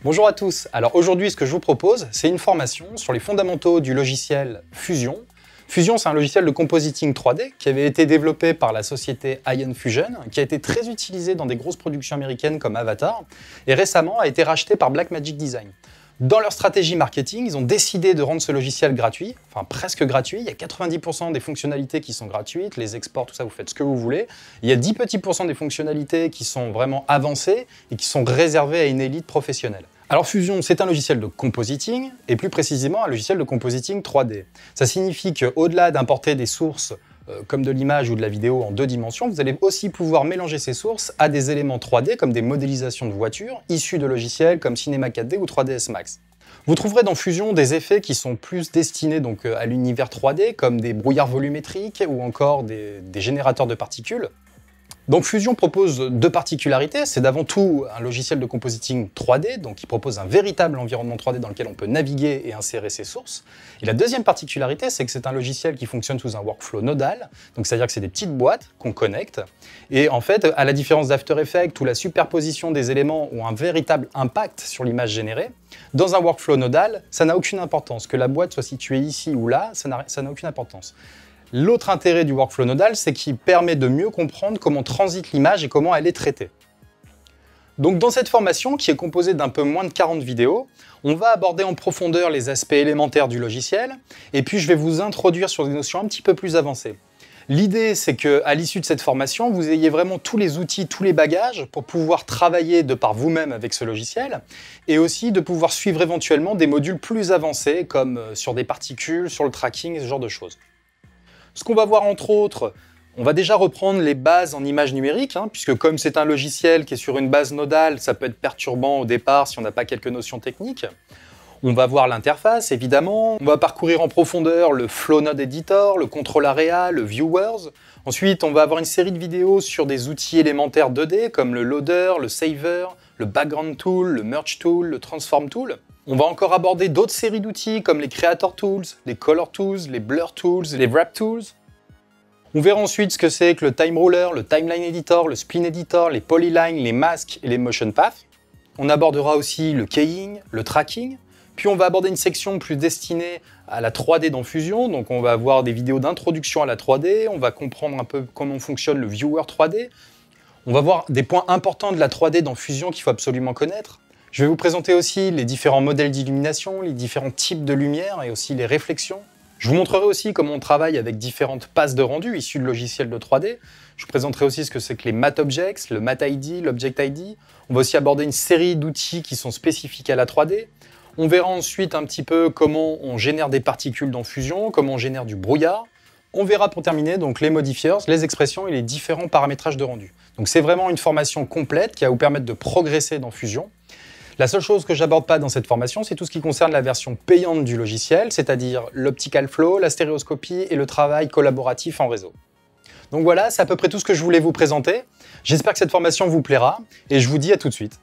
Bonjour à tous, alors aujourd'hui ce que je vous propose, c'est une formation sur les fondamentaux du logiciel Fusion. Fusion, c'est un logiciel de compositing 3D qui avait été développé par la société Ion Fusion, qui a été très utilisé dans des grosses productions américaines comme Avatar, et récemment a été racheté par Blackmagic Design. Dans leur stratégie marketing, ils ont décidé de rendre ce logiciel gratuit, enfin presque gratuit. Il y a 90% des fonctionnalités qui sont gratuites, les exports, tout ça, vous faites ce que vous voulez. Il y a 10 petits pourcents des fonctionnalités qui sont vraiment avancées et qui sont réservées à une élite professionnelle. Alors Fusion, c'est un logiciel de compositing, et plus précisément un logiciel de compositing 3D. Ça signifie qu'au-delà d'importer des sources comme de l'image ou de la vidéo en 2 dimensions, vous allez aussi pouvoir mélanger ces sources à des éléments 3D comme des modélisations de voitures issus de logiciels comme Cinema 4D ou 3ds Max. Vous trouverez dans Fusion des effets qui sont plus destinés à l'univers 3D comme des brouillards volumétriques ou encore des générateurs de particules. Donc Fusion propose 2 particularités, c'est d'avant tout un logiciel de compositing 3D, donc qui propose un véritable environnement 3D dans lequel on peut naviguer et insérer ses sources. Et la deuxième particularité, c'est que c'est un logiciel qui fonctionne sous un workflow nodal, donc c'est-à-dire que c'est des petites boîtes qu'on connecte, et en fait, à la différence d'After Effects où la superposition des éléments ont un véritable impact sur l'image générée, dans un workflow nodal, ça n'a aucune importance. Que la boîte soit située ici ou là, ça n'a aucune importance. L'autre intérêt du workflow nodal, c'est qu'il permet de mieux comprendre comment transite l'image et comment elle est traitée. Donc dans cette formation, qui est composée d'un peu moins de 40 vidéos, on va aborder en profondeur les aspects élémentaires du logiciel, et puis je vais vous introduire sur des notions un petit peu plus avancées. L'idée, c'est qu'à l'issue de cette formation, vous ayez vraiment tous les outils, tous les bagages pour pouvoir travailler de par vous-même avec ce logiciel, et aussi de pouvoir suivre éventuellement des modules plus avancés, comme sur des particules, sur le tracking, et ce genre de choses. Ce qu'on va voir entre autres, on va déjà reprendre les bases en images numériques, puisque comme c'est un logiciel qui est sur une base nodale, ça peut être perturbant au départ si on n'a pas quelques notions techniques. On va voir l'interface, évidemment. On va parcourir en profondeur le Flow Node Editor, le Control Area, le Viewers. Ensuite, on va avoir une série de vidéos sur des outils élémentaires 2D, comme le Loader, le Saver, le Background Tool, le Merge Tool, le Transform Tool. On va encore aborder d'autres séries d'outils comme les Creator Tools, les Color Tools, les Blur Tools, les Wrap Tools. On verra ensuite ce que c'est que le Time Ruler, le Timeline Editor, le Spline Editor, les Polylines, les Masks et les Motion Paths. On abordera aussi le Keying, le Tracking. Puis on va aborder une section plus destinée à la 3D dans Fusion. Donc on va avoir des vidéos d'introduction à la 3D, on va comprendre un peu comment fonctionne le Viewer 3D. On va voir des points importants de la 3D dans Fusion qu'il faut absolument connaître. Je vais vous présenter aussi les différents modèles d'illumination, les différents types de lumière et aussi les réflexions. Je vous montrerai aussi comment on travaille avec différentes passes de rendu issues de logiciels de 3D. Je vous présenterai aussi ce que c'est que les Matte Objects, le Matte ID, l'Object ID. On va aussi aborder une série d'outils qui sont spécifiques à la 3D. On verra ensuite un petit peu comment on génère des particules dans Fusion, comment on génère du brouillard. On verra pour terminer donc les modifiers, les expressions et les différents paramétrages de rendu. Donc c'est vraiment une formation complète qui va vous permettre de progresser dans Fusion. La seule chose que j'aborde pas dans cette formation, c'est tout ce qui concerne la version payante du logiciel, c'est-à-dire l'optical flow, la stéréoscopie et le travail collaboratif en réseau. Donc voilà, c'est à peu près tout ce que je voulais vous présenter. J'espère que cette formation vous plaira et je vous dis à tout de suite.